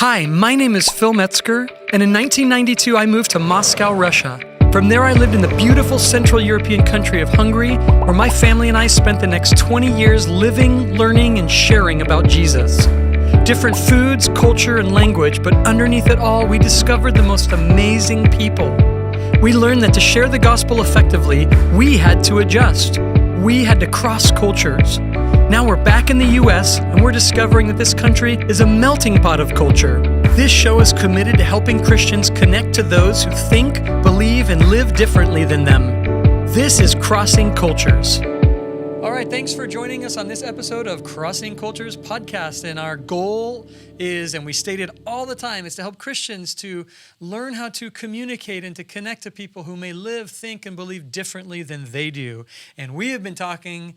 Hi, my name is Phil Metzger, and in 1992 I moved to Moscow, Russia. From there I lived in the beautiful Central European country of Hungary, where my family and I spent the next 20 years living, learning, and sharing about Jesus. Different foods, culture, and language, but underneath it all, we discovered the most amazing people. We learned that to share the gospel effectively, we had to adjust. We had to cross cultures. Now we're back in the U.S., and we're discovering that this country is a melting pot of culture. This show is committed to helping Christians connect to those who think, believe, and live differently than them. This is Crossing Cultures. All right, thanks for joining us on this episode of Crossing Cultures podcast. And our goal is, and we state it all the time, is to help Christians to learn how to communicate and to connect to people who may live, think, and believe differently than they do. And we have been talking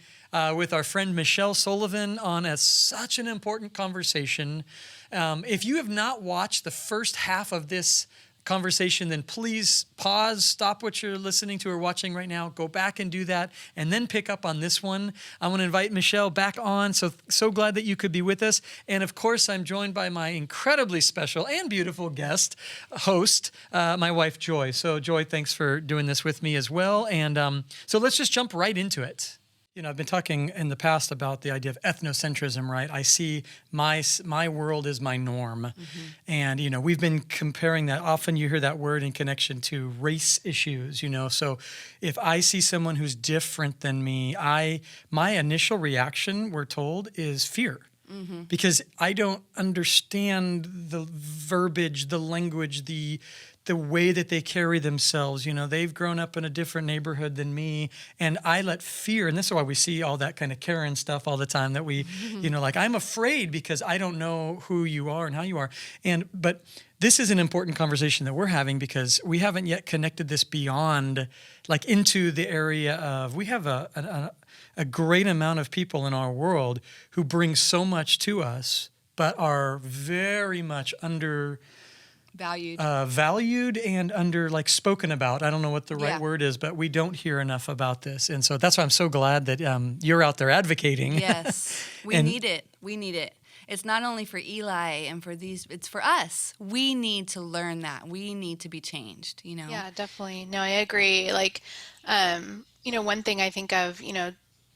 with our friend Michelle Sullivan on such an important conversation. If you have not watched the first half of this conversation, then please pause, stop what you're listening to or watching right now, go back and do that, and then pick up on this one. I want to invite Michelle back on, so glad that you could be with us. And of course, I'm joined by my incredibly special and beautiful guest host, my wife, Joy. So Joy, thanks for doing this with me as well. And so let's just jump right into it. You know, I've been talking in the past about the idea of ethnocentrism, right? I see my world is my norm. Mm-hmm. And, you know, we've been comparing that. Often you hear that word in connection to race issues, you know. So if I see someone who's different than me, my initial reaction, we're told, is fear. Mm-hmm. Because I don't understand the verbiage, the language, the way that they carry themselves. You know, they've grown up in a different neighborhood than me, and I let fear, and this is why we see all that kind of Karen stuff all the time, that we, you know, like, I'm afraid because I don't know who you are and how you are. But this is an important conversation that we're having because we haven't yet connected this beyond, like, into the area of, we have a great amount of people in our world who bring so much to us, but are very much valued and under, like, spoken about. I don't know what the right word is, but we don't hear enough about this. And so that's why I'm so glad that you're out there advocating. Yes, we need it. We need it. It's not only for Eli and for these, it's for us. We need to learn that. We need to be changed, you know? Yeah, definitely. No, I agree. Like, you know, one thing I think of, you know,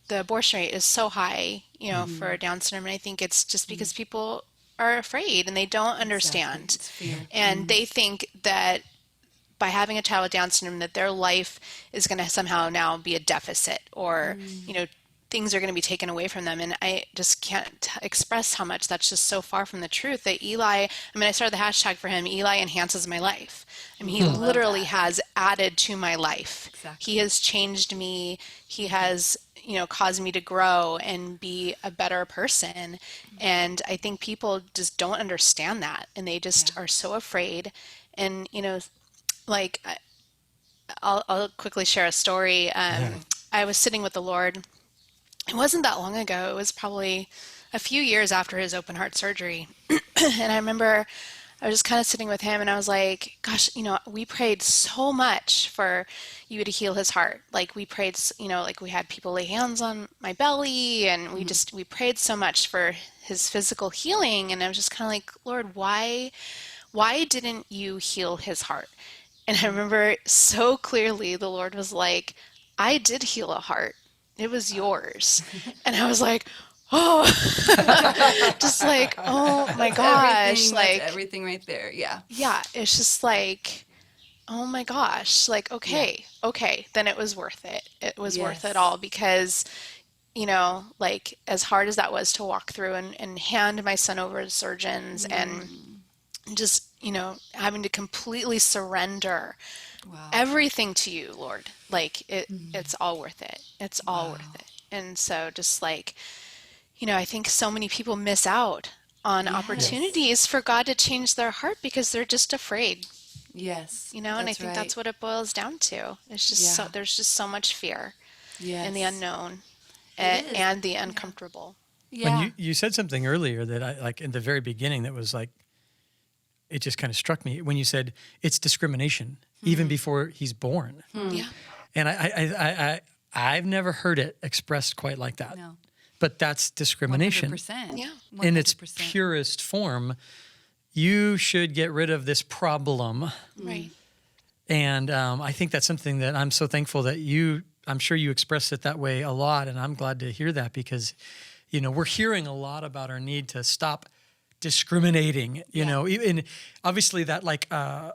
the abortion rate is so high, you know, for Down syndrome. And I think it's just because people are afraid and they don't understand. Exactly. And they think that by having a child with Down syndrome that their life is going to somehow now be a deficit, or you know, things are going to be taken away from them. And I just can't express how much that's just so far from the truth. That Eli, I mean, I started the hashtag for him, Eli enhances my life. I mean, he literally has added to my life. Exactly. He has changed me. He has, you know, caused me to grow and be a better person. And I think people just don't understand that, and they just are so afraid. And, you know, like, I'll quickly share a story. I was sitting with the Lord. It wasn't that long ago. It was probably a few years after his open heart surgery. And I remember I was just kind of sitting with him, and I was like, gosh, you know, we prayed so much for you to heal his heart. Like, we prayed, you know, like, we had people lay hands on my belly, and we prayed so much for his physical healing. And I was just kind of like, Lord, why didn't you heal his heart? And I remember so clearly the Lord was like, I did heal a heart. It was yours. And I was like, oh, just like, oh my gosh. Like everything right there. Yeah. Yeah. It's just like, oh my gosh. Like, okay. Then it was worth it. It was worth it all, because, you know, like, as hard as that was to walk through and hand my son over to surgeons and just, you know, having to completely surrender everything to you, Lord, like, it's all worth it. It's all worth it. And so just, like, you know, I think so many people miss out on opportunities for God to change their heart because they're just afraid. Yes. You know, and I think that's what it boils down to. It's just there's just so much fear in the unknown and the uncomfortable. Yeah. When you said something earlier that I, like, in the very beginning, that was like, it just kind of struck me when you said it's discrimination even before he's born. Yeah. And I've never heard it expressed quite like that. No. But that's discrimination. 100%. Yeah. 100%. In its purest form. you should get rid of this problem. Right. And I think that's something that I'm so thankful that I'm sure you express it that way a lot. And I'm glad to hear that because, we're hearing a lot about our need to stop discriminating, and obviously that like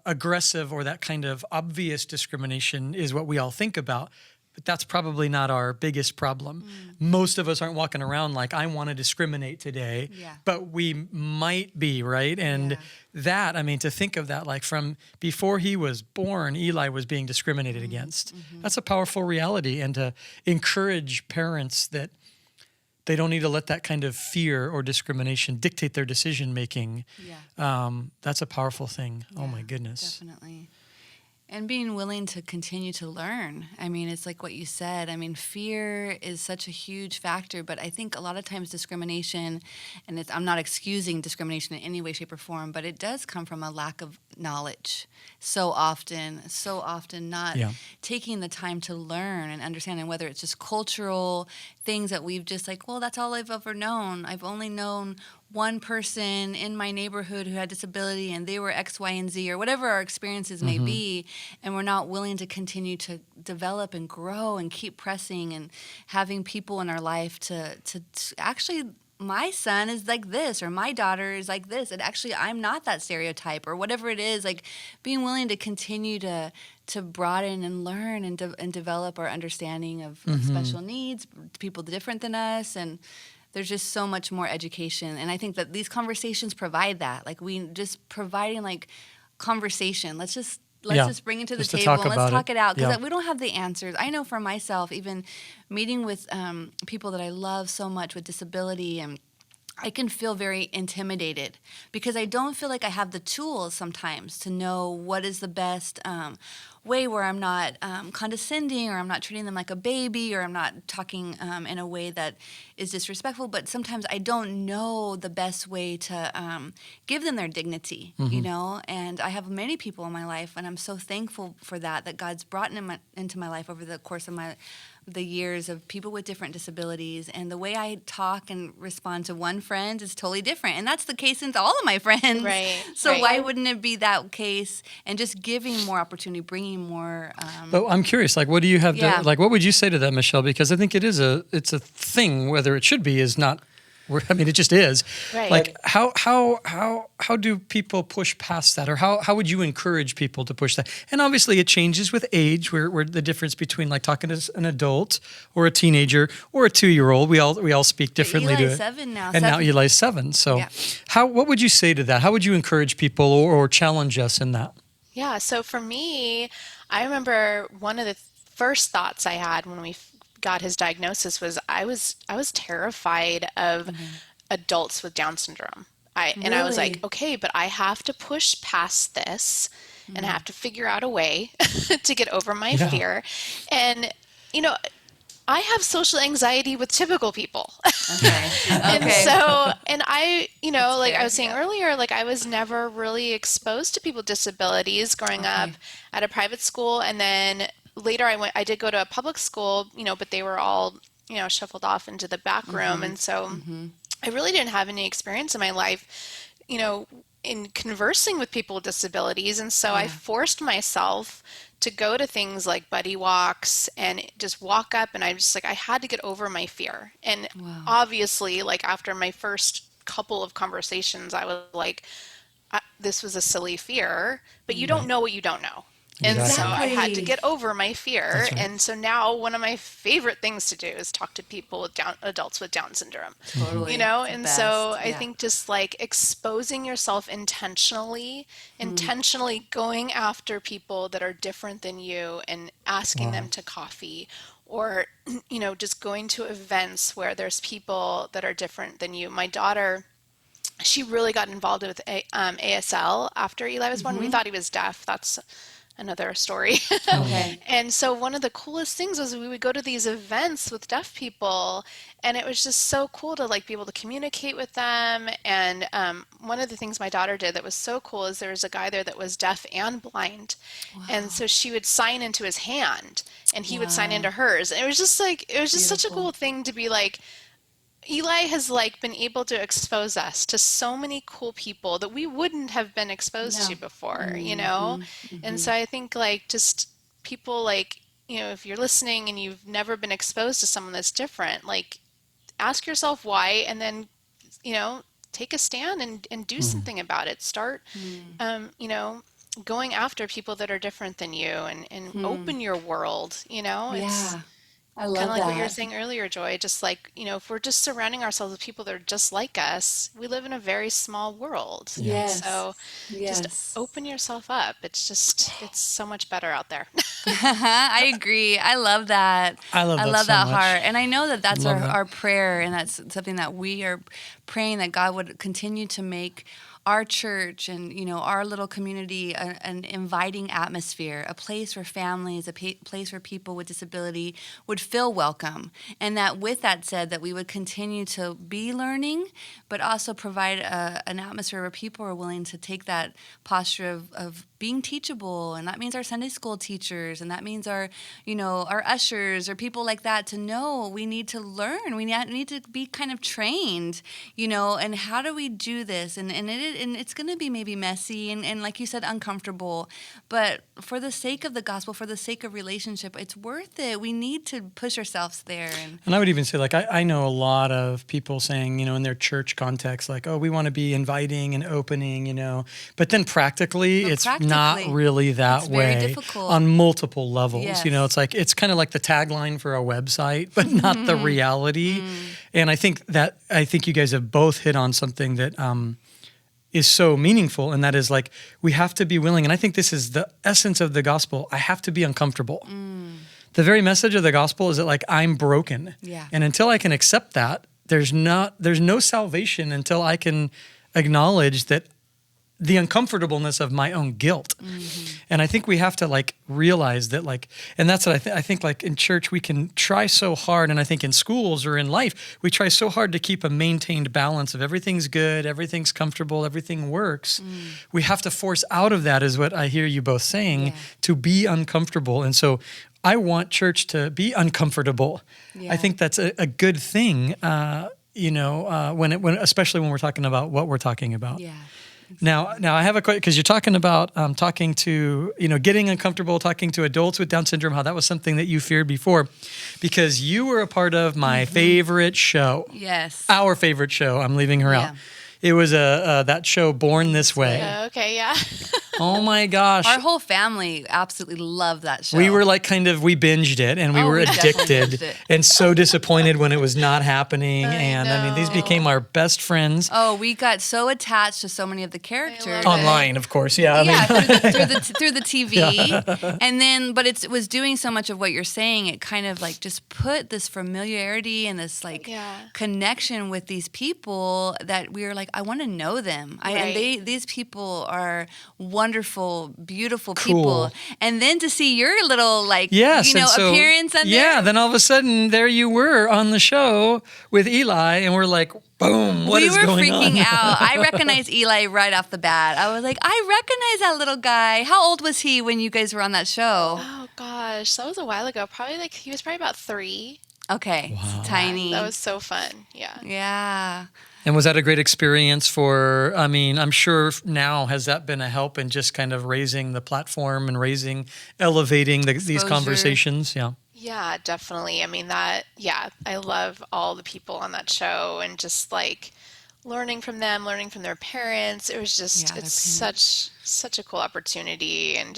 aggressive or that kind of obvious discrimination is what we all think about. But that's probably not our biggest problem. Most of us aren't walking around like, I want to discriminate today, but we might be, right? And to think of that, like from before he was born, Eli was being discriminated against. That's a powerful reality. And to encourage parents that they don't need to let that kind of fear or discrimination dictate their decision-making. That's a powerful thing. Oh my goodness. Definitely. And being willing to continue to learn. I mean, it's like what you said. I mean, fear is such a huge factor, but I think a lot of times discrimination, and I'm not excusing discrimination in any way, shape, or form, but it does come from a lack of knowledge. So often not taking the time to learn and understand, and whether it's just cultural things that we've just like, well, that's all I've ever known. I've only known one person in my neighborhood who had disability and they were X, Y, and Z, or whatever our experiences may be, and we're not willing to continue to develop and grow and keep pressing and having people in our life to actually, my son is like this, or my daughter is like this, and actually I'm not that stereotype, or whatever it is, like being willing to continue to broaden and learn and develop our understanding of special needs, people different than us, and there's just so much more education. And I think that these conversations provide that. Like we just providing like conversation. Let's just bring it to the table and let's talk it out. Because we don't have the answers. I know for myself, even meeting with people that I love so much with disability, and I can feel very intimidated because I don't feel like I have the tools sometimes to know what is the best way where I'm not condescending, or I'm not treating them like a baby, or I'm not talking in a way that is disrespectful. But sometimes I don't know the best way to give them their dignity, And I have many people in my life, and I'm so thankful for that God's brought into my life over the course of the years, of people with different disabilities. And the way I talk and respond to one friend is totally different. And that's the case with all of my friends. Right. So why wouldn't it be that case? And just giving more opportunity, bringing more. But I'm curious, like, what do you have to, like, what would you say to that, Michelle? Because I think it's a thing, whether it should be is not. It just is. Right. Like, how do people push past that, or how would you encourage people to push that? And obviously, it changes with age. Where the difference between like talking to an adult or a teenager or a 2-year-old, we all speak differently to it. Eli's 7 now, and now Eli's 7. So, what would you say to that? How would you encourage people or challenge us in that? Yeah. So for me, I remember one of the first thoughts I had when we got his diagnosis was I was terrified of adults with Down syndrome. And I was like, okay, but I have to push past this and I have to figure out a way to get over my fear. And I have social anxiety with typical people. And so, and I, like I was saying earlier, like I was never really exposed to people with disabilities growing up at a private school. And then later I did go to a public school, but they were all, shuffled off into the back room. And so I really didn't have any experience in my life, in conversing with people with disabilities. And so I forced myself to go to things like buddy walks and just walk up, and I had to get over my fear. And obviously, like after my first couple of conversations, I was like, this was a silly fear, but you don't know what you don't know. And so I had to get over my fear. Right. And so now one of my favorite things to do is talk to people with adults with Down syndrome. Totally. And so I think just like exposing yourself intentionally going after people that are different than you and asking them to coffee, or, just going to events where there's people that are different than you. My daughter, she really got involved with ASL after Eli was born. We thought he was deaf. That's another story. And so one of the coolest things was we would go to these events with deaf people, and it was just so cool to like be able to communicate with them. And one of the things my daughter did that was so cool is there was a guy there that was deaf and blind. And so she would sign into his hand and he would sign into hers. And it was just such a cool thing to be like, Eli has like been able to expose us to so many cool people that we wouldn't have been exposed to Yeah. before, you know? Mm-hmm. And Mm-hmm. so I think like just people like, if you're listening and you've never been exposed to someone that's different, like ask yourself why and then, you know, take a stand and do something about it. Start, you know, going after people that are different than you and Mm-hmm. open your world, you know? It's Yeah. I kind of love like what you were that. saying earlier, Joy, just like, if we're just surrounding ourselves with people that are just like us, we live in a very small world. Yeah. And Yes. so just Yes. open yourself up. It's so much better out there. I agree. I love that. I love I that love so that much. heart. And I know that that's Love that. our prayer, and that's something that we are praying that God would continue to make our church and our little community an inviting atmosphere, a place where families, place where people with disability would feel welcome, and that with that said, that we would continue to be learning, but also provide an atmosphere where people are willing to take that posture of being teachable. And that means our Sunday school teachers, and that means our ushers or people like that, to know we need to learn, we need to be kind of trained, and how do we do this? And it's going to be maybe messy and like you said, uncomfortable, but for the sake of the gospel, for the sake of relationship, it's worth it. We need to push ourselves there. And I would even say, like, I know a lot of people saying, in their church context, like, oh, we want to be inviting and opening, but then practically, But it's not practically, really that it's very way difficult. on multiple levels. Yes. It's kind of like the tagline for a website, but not the reality. And I think you guys have both hit on something that is so meaningful, and that is like, we have to be willing. And I think this is the essence of the gospel. I have to be uncomfortable. The very message of the gospel is that, like, I'm broken. Yeah. And until I can accept that, there's no salvation until I can acknowledge that the uncomfortableness of my own guilt. And I think we have to, like, realize that, like, and that's what I think, like, in church, we can try so hard. And I think in schools or in life, we try so hard to keep a maintained balance of everything's good, everything's comfortable, everything works. We have to force out of that, is what I hear you both saying, Yeah. to be uncomfortable. And so I want church to be uncomfortable. Yeah. I think that's a good thing, when especially when we're talking about what we're talking about. Yeah. Now I have a question, because you're talking about talking to, getting uncomfortable, talking to adults with Down syndrome, how that was something that you feared before, because you were a part of my favorite show. Yes. Our favorite show. I'm leaving her out. Yeah. It was that show, Born This Way. Okay, yeah. Oh my gosh. Our whole family absolutely loved that show. We were like we binged it, and we were we definitely addicted binged it. and so disappointed when it was not happening. I mean, these know. became our best friends. Oh, we got so attached to so many of the characters. love it. Online, of course. Yeah. I Yeah, mean, through the TV, and then, but it was doing so much of what you're saying. It kind of like just put this familiarity and this like Yeah. connection with these people that we were like, I want to know them. And Right. these people are wonderful, beautiful Cool. people. And then to see your little like yes. And so, appearance on yeah. there. Then all of a sudden, there you were on the show with Eli, and we're like, boom, what is we were going on? freaking out. I recognized Eli right off the bat. I was like, I recognize that little guy. How old was he when you guys were on that show? Oh gosh, that was a while ago. He was probably about 3. Okay, Wow. tiny. That was so fun. Yeah. Yeah. And was that a great experience I'm sure now, has that been a help in just kind of raising the platform and elevating these Exposure. conversations? Yeah. Yeah, definitely. I mean, I love all the people on that show and just like learning from them, learning from their parents. It was just, Yeah, their it's such a cool opportunity, and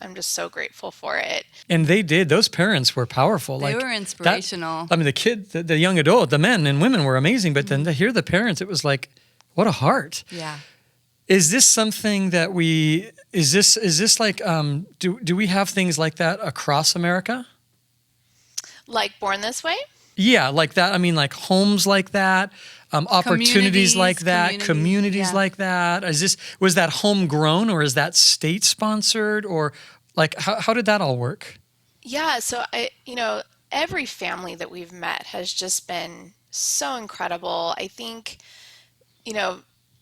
I'm just so grateful for it. And those parents were powerful. They like were inspirational. the kid, the young adult, the men and women were amazing. But then to hear the parents, it was like, what a heart. Yeah. Is this something that is this like, do we have things like that across America? Like Born This Way? Yeah, like that. I mean, like homes like that, opportunities like that, communities yeah. like that. Was that homegrown, or is that state sponsored, or like how did that all work? Yeah, so every family that we've met has just been so incredible. I think,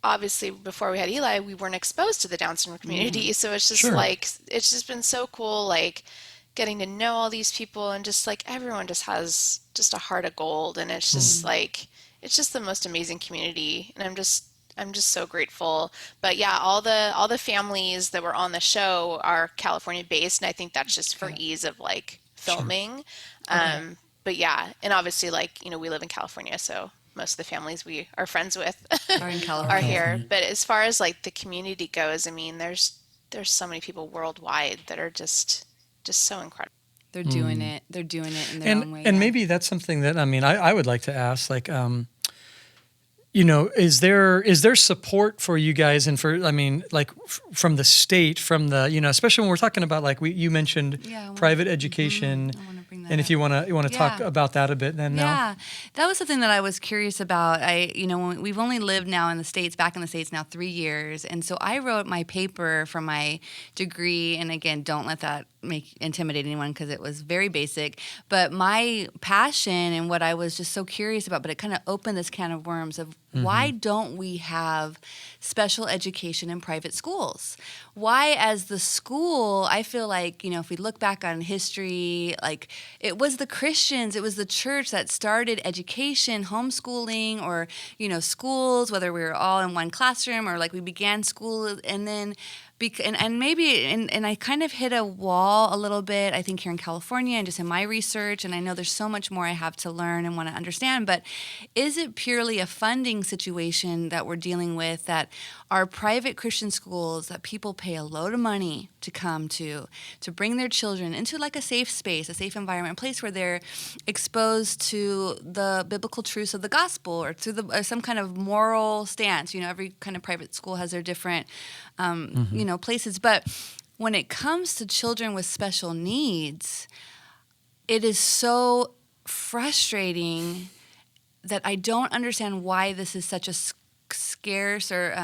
obviously before we had Eli, we weren't exposed to the Down syndrome community. So it's just Sure. like, it's just been so cool, like getting to know all these people, and just like everyone just has just a heart of gold. And it's just like, it's just the most amazing community, and I'm just so grateful. But yeah, all the families that were on the show are California based, and I think that's just for Okay. ease of like Sure. filming. Okay. But yeah, and obviously like, we live in California, so most of the families we are friends with Are in Our are California. here. California. But as far as like the community goes, I mean, there's so many people worldwide that are just so incredible. They're doing it. They're doing it in their And own way. and Yeah. maybe that's something that, I mean, I would like to ask, like, is there support for you guys, and for, I mean, like, from the state, from the, especially when we're talking about, like, you mentioned Yeah, private education, I want to bring that and if up. you want to talk Yeah. about that a bit then now. Yeah, that was something that I was curious about. We've only lived now in the States, back in the States now 3 years. And so I wrote my paper for my degree. And again, don't let that intimidate anyone because it was very basic. But my passion and what I was just so curious about, but it kind of opened this can of worms of why don't we have special education in private schools? Why, as the school, I feel like, if we look back on history, like it was the Christians, it was the church that started education, homeschooling, or, schools, whether we were all in one classroom or like we began school and then and I kind of hit a wall a little bit, I think, here in California and just in my research. And I know there's so much more I have to learn and want to understand. But is it purely a funding situation that we're dealing with, that our private Christian schools that people pay a load of money to come to bring their children into like a safe space, a safe environment, a place where they're exposed to the biblical truths of the gospel or to some kind of moral stance? Every kind of private school has their different places. But when it comes to children with special needs, it is so frustrating that I don't understand why this is such a scarce or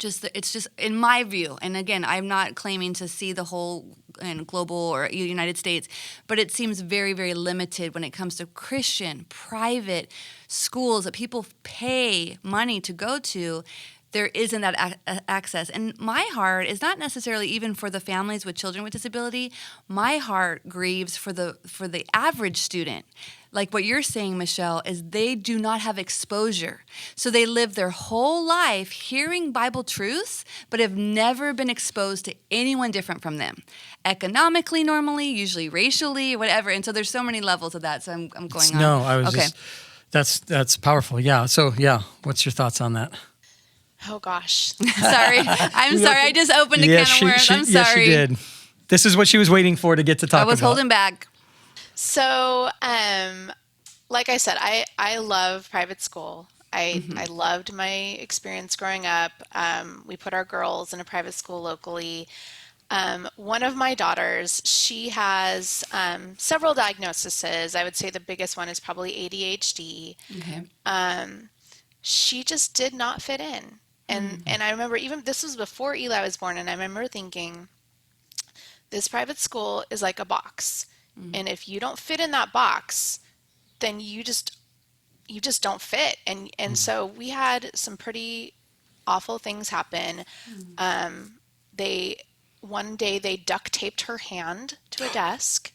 it's just in my view. And again, I'm not claiming to see the whole and global or United States, but it seems very, very limited when it comes to Christian private schools that people pay money to go to. There isn't that access. And my heart is not necessarily even for the families with children with disability. My heart grieves for the average student. Like what you're saying, Michelle, is they do not have exposure. So they live their whole life hearing Bible truths, but have never been exposed to anyone different from them. Economically, normally, usually racially, whatever. And so there's so many levels of that. So I'm going on. No, I was okay. that's powerful. Yeah. So yeah, what's your thoughts on that? Oh gosh. Sorry. I'm sorry. I just opened a can of worms. I'm sorry. Yes, she did. This is what she was waiting for to get to talk about. I was holding back. So, like I said, I love private school. I loved my experience growing up. We put our girls in a private school locally. One of my daughters, she has several diagnoses. I would say the biggest one is probably ADHD. Okay. She just did not fit in. And I remember, even this was before Eli was born, and I remember thinking, this private school is like a box. And if you don't fit in that box, then you just don't fit. And so we had some pretty awful things happen. One day they duct taped her hand to a desk.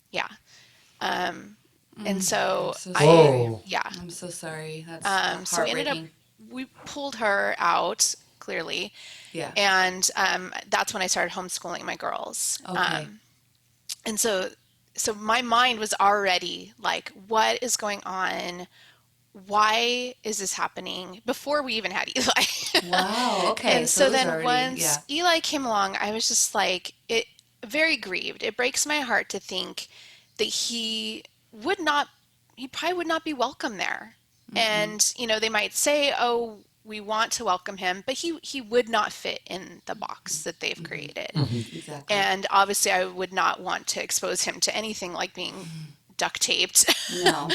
Yeah. And so I'm so I, sorry. yeah. I'm so sorry. That's So we ended up, heartbreaking. we pulled her out, clearly. Yeah. And that's when I started homeschooling my girls. Okay. And so my mind was already like, what is going on? Why is this happening? Before we even had Eli. Wow. Okay. And so it was then already, once Eli came along, I was just like, very grieved. It breaks my heart to think that he probably would not be welcome there. And, they might say, oh, we want to welcome him, but he would not fit in the box that they've created. Exactly. And obviously I would not want to expose him to anything like being duct taped No.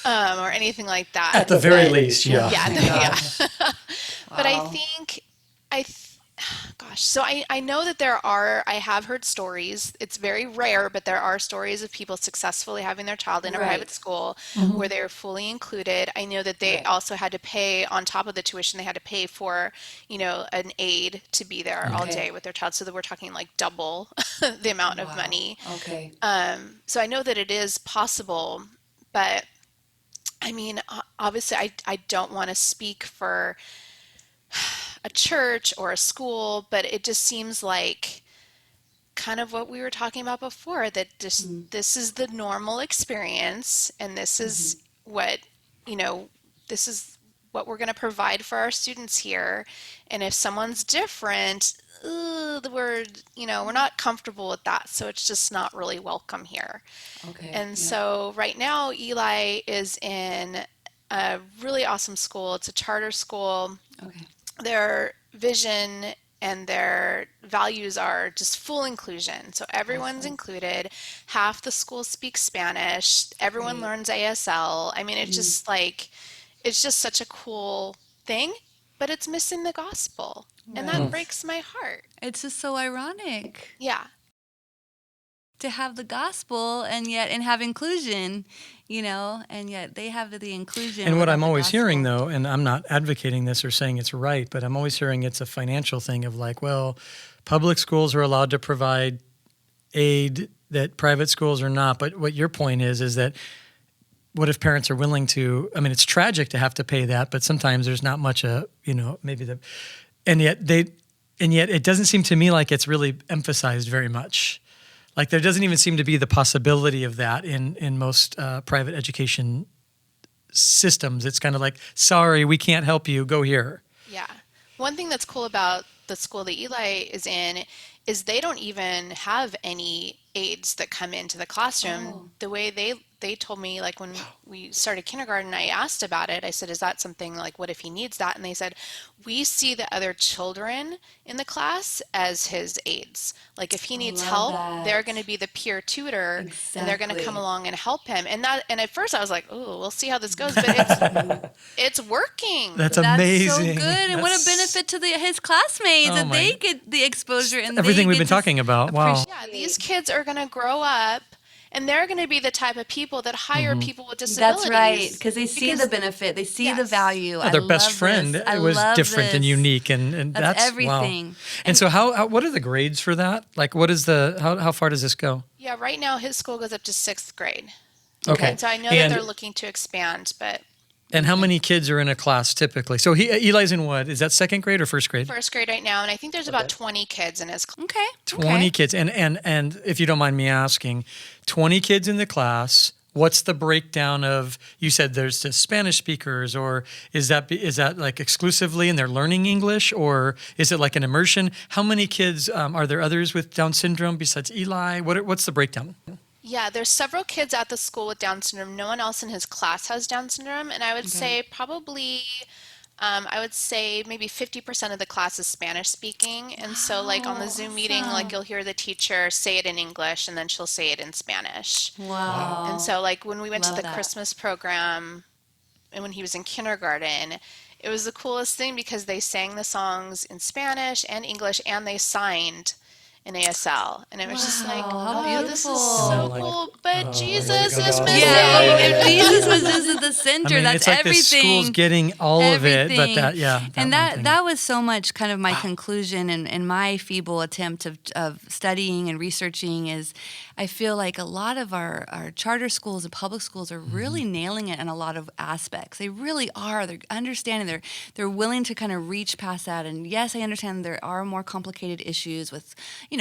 or anything like that. At the very least, yeah. Yeah, Oh my yeah. gosh. But I Wow. think, gosh, so I know that I have heard stories. It's very rare, but there are stories of people successfully having their child in a Right. private school where they were fully included. I know that they Right. also had to pay, on top of the tuition, they had to pay for, an aide to be there all Okay. day with their child. So that we're talking like double the amount of Wow. money. Okay. So I know that it is possible, but I mean, obviously, I don't want to speak for a church or a school, but it just seems like kind of what we were talking about before, that just this is the normal experience, and this is what, you know, this is what we're going to provide for our students here. And if someone's different, we're not comfortable with that, so it's just not really welcome here. Okay. And Yeah. so right now Eli is in a really awesome school. It's a charter school. Okay. Their vision and their values are just full inclusion. So everyone's Awesome. included. Half the school speaks Spanish. Everyone Great. learns ASL. I mean, it's just such a cool thing, but it's missing the gospel. And that Right. breaks my heart. It's just so ironic Yeah. to have the gospel and have inclusion, and yet they have the inclusion. And what without I'm the always hearing, gospel. though, and I'm not advocating this or saying it's right, but I'm always hearing it's a financial thing of like, well, public schools are allowed to provide aid that private schools are not. But what your point is that what if parents are willing to? I mean, it's tragic to have to pay that, but sometimes there's not much and yet it doesn't seem to me like it's really emphasized very much. Like there doesn't even seem to be the possibility of that in most private education systems. It's kind of like, sorry, we can't help you. Go here. Yeah. One thing that's cool about the school that Eli is in is they don't even have any aides that come into the classroom. Oh. The way they told me, like when we started kindergarten, I asked about it. I said, is that something, like, what if he needs that? And they said, we see the other children in the class as his aides. Like if he needs love help, that. they're going to be the peer tutor and they're going to come Exactly. along and help him. And at first I was like, oh, we'll see how this goes, but it's working. That's That's amazing. so good, and what a benefit to his classmates that my- they get the exposure and Everything they we've get been to talking about. Wow. Yeah, these kids are going to grow up and they're going to be the type of people that hire Mm-hmm. people with disabilities. That's right, because they see the benefit, they see the Yes. value. Their I best love friend this. I was love different and this. unique, and That's wow. everything. And so, what are the grades for that? Like, what is how far does this go? Yeah, right now his school goes up to 6th grade. Okay. And so I know that they're looking to expand, but And how many kids are in a class typically? So Eli's in what? Is that 2nd grade or 1st grade? 1st grade right now, and I think there's about 20 kids in his class. Okay. 20 kids. And if you don't mind me asking, 20 kids in the class, what's the breakdown of, you said there's the Spanish speakers, or is that like exclusively and they're learning English, or is it like an immersion? How many kids, are there others with Down syndrome besides Eli? What's the breakdown? Yeah, there's several kids at the school with Down syndrome. No one else in his class has Down syndrome, and I would say probably maybe 50% of the class is Spanish speaking. And so like on the Zoom meeting, like you'll hear the teacher say it in English and then she'll say it in Spanish. Wow. And so like when we went to Love the that. Christmas program and when he was in kindergarten, it was the coolest thing because they sang the songs in Spanish and English and they signed in ASL. And it was just like, Wow, how oh, this is beautiful. so cool, but Jesus is missing. Yeah, if Jesus was just at the center, I mean, that's it's like everything. the school's getting all of it, but Everything. And one thing. that was so much kind of my conclusion and my feeble attempt of studying and researching is I feel like a lot of our charter schools and public schools are really nailing it in a lot of aspects. They really are. They're understanding. They're willing to kind of reach past that. And yes, I understand there are more complicated issues with,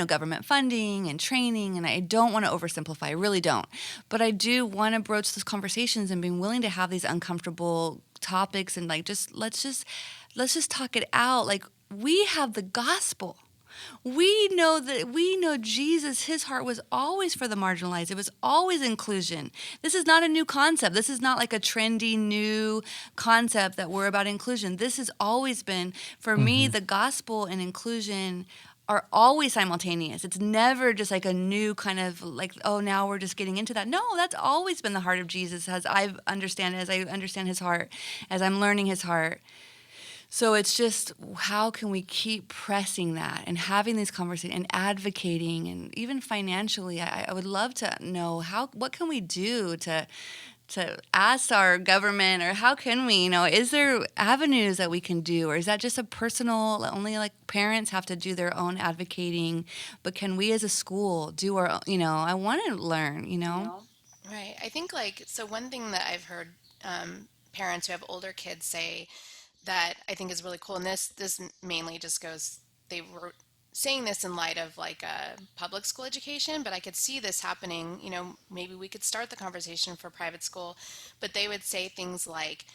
government funding and training. And I don't want to oversimplify. I really don't. But I do want to broach those conversations and being willing to have these uncomfortable topics and like let's just talk it out. Like we have the gospel. We know Jesus, his heart was always for the marginalized. It was always inclusion. This is not a new concept. This is not like a trendy new concept that we're about inclusion. This has always been, for me, the gospel and inclusion are always simultaneous. It's never just like a new kind of like, oh, now we're just getting into that. No, that's always been the heart of Jesus as I understand his heart, as I'm learning his heart. So it's just how can we keep pressing that and having these conversations and advocating, and even financially, I would love to know what can we do to ask our government, or how can we, is there avenues that we can do, or is that just a personal, only like parents have to do their own advocating, but can we as a school do our, I want to learn, Right. I think so one thing that I've heard parents who have older kids say that I think is really cool. And this mainly just goes, they were saying this in light of like a public school education, but I could see this happening. Maybe we could start the conversation for private school, but they would say things like,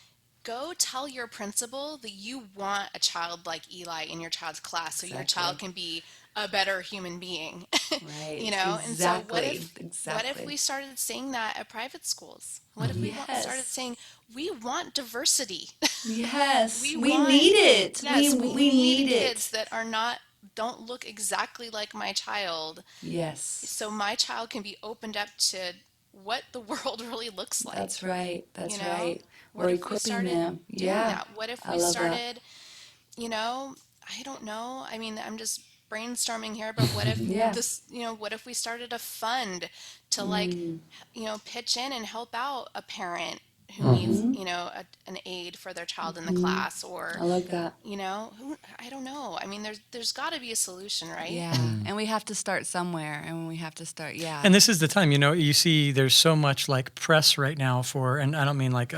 go tell your principal that you want a child like Eli in your child's class so your child can be a better human being. Right. And so what Exactly. if we started saying that at private schools? What if we started saying, we want diversity? Yes. We We want- need it. Yes, we we need need kids that don't look exactly like my child, Yes. so my child can be opened up to what the world really looks like. That's right. That's You know? right. What We're if we equipping started them. doing Yeah. that? What if I we love that. started, I don't know. I mean, I'm just brainstorming here, but what if Yeah. what if we started a fund to like, pitch in and help out a parent who needs, an aid for their child in the class, or, I love that. I don't know. I mean, there's got to be a solution, right? Yeah. And we have to start somewhere. And we have to start, And this is the time, you see there's so much like press right now for, and I don't mean like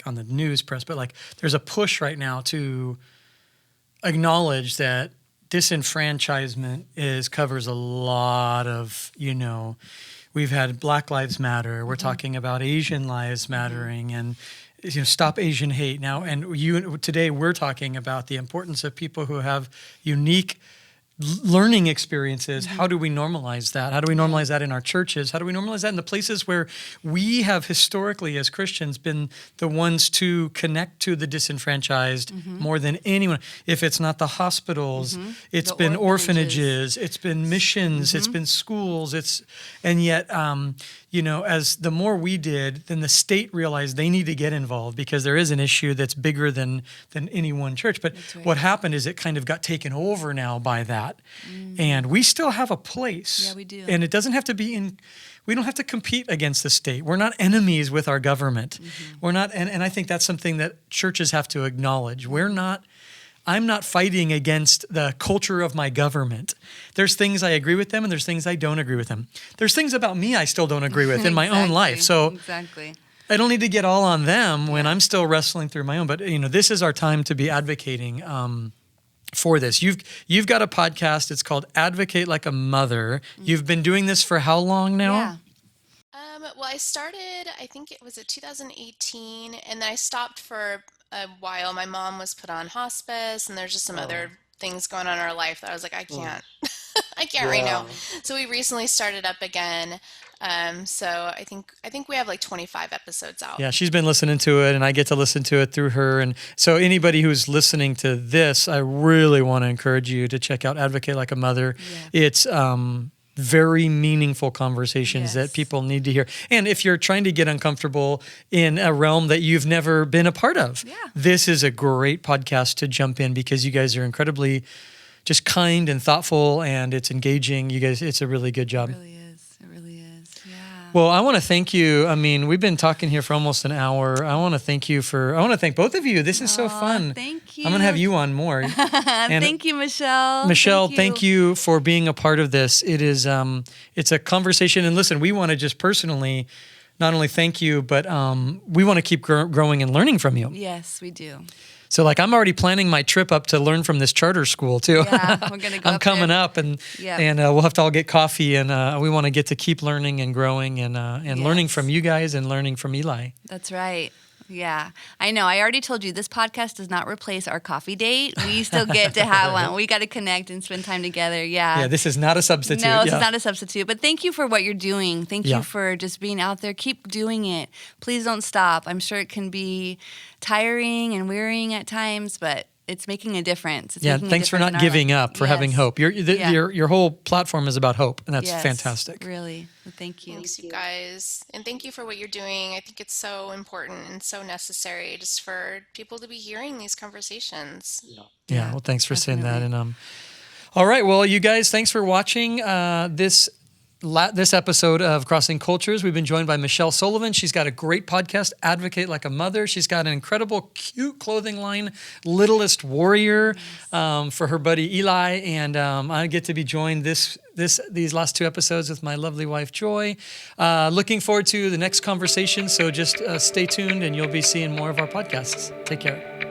on the news press, but like there's a push right now to acknowledge that disenfranchisement covers a lot of, we've had Black Lives Matter. We're talking about Asian lives mattering, and stop Asian hate now. And today we're talking about the importance of people who have unique learning experiences. How do we normalize that? How do we normalize that in our churches? How do we normalize that in the places where we have historically as Christians been the ones to connect to the disenfranchised more than anyone? If it's not the hospitals, it's The been orphanages. orphanages, it's been missions, it's been schools, and yet as the more we did, then the state realized they need to get involved because there is an issue that's bigger than any one church. But That's right. what happened is it kind of got taken over now by that. And we still have a place. Yeah, we do. And it doesn't have to be we don't have to compete against the state. We're not enemies with our government. We're not, and I think that's something that churches have to acknowledge. I'm not fighting against the culture of my government. There's things I agree with them and there's things I don't agree with them. There's things about me I still don't agree with in my own life. So Exactly. I don't need to get all on them when I'm still wrestling through my own. But this is our time to be advocating for this. You've got a podcast. It's called Advocate Like a Mother. You've been doing this for how long now? Yeah. Well, I started, I think it was 2018, and then I stopped for a while. My mom was put on hospice, and there's just some other things going on in our life that I was like, I can't, I can't right now. So we recently started up again. So I think we have like 25 episodes out. Yeah, she's been listening to it, and I get to listen to it through her. And so anybody who's listening to this, I really want to encourage you to check out Advocate Like a Mother. Yeah. It's very meaningful conversations that Yes. people need to hear. And if you're trying to get uncomfortable in a realm that you've never been a part of, this is a great podcast to jump in because you guys are incredibly just kind and thoughtful, and it's engaging. You guys, it's a really good job. It really is. It really is. Yeah. Well, I want to thank you. I mean, we've been talking here for almost an hour. I want to thank both of you. This is so fun. Thank you. I'm going to have you on more. And Thank you, Michelle. Michelle, thank you for being a part of this. It is, it's a conversation. And listen, we want to just personally not only thank you, but we want to keep growing and learning from you. Yes, we do. So like I'm already planning my trip up to learn from this charter school too. Yeah, we're going to go I'm up coming there. up and Yeah. we'll have to all get coffee and we want to get to keep learning and growing and learning Yes. from you guys and learning from Eli. That's right. Yeah, I know. I already told you this podcast does not replace our coffee date. We still get to have one. We got to connect and spend time together. Yeah. Yeah, this is not a substitute. No, this yeah. is not a substitute. But thank you for what you're doing. Thank Yeah. you for just being out there. Keep doing it. Please don't stop. I'm sure it can be tiring and wearying at times, but it's making a difference. It's Yeah, making a thanks for difference not in our giving life. up, for having Yes. hope. Yeah. Your whole platform is about hope, and that's Yes, fantastic. Really. Thank you. Thanks, you guys. And thank you for what you're doing. I think it's so important and so necessary just for people to be hearing these conversations. Yeah, well, thanks for saying that. definitely. And all right, well, you guys, thanks for watching this this episode of Crossing Cultures, we've been joined by Michelle Sullivan. She's got a great podcast, Advocate Like a Mother. She's got an incredible, cute clothing line, Littlest Warrior, for her buddy Eli. And I get to be joined these last 2 episodes with my lovely wife, Joy. Looking forward to the next conversation. So just stay tuned and you'll be seeing more of our podcasts. Take care.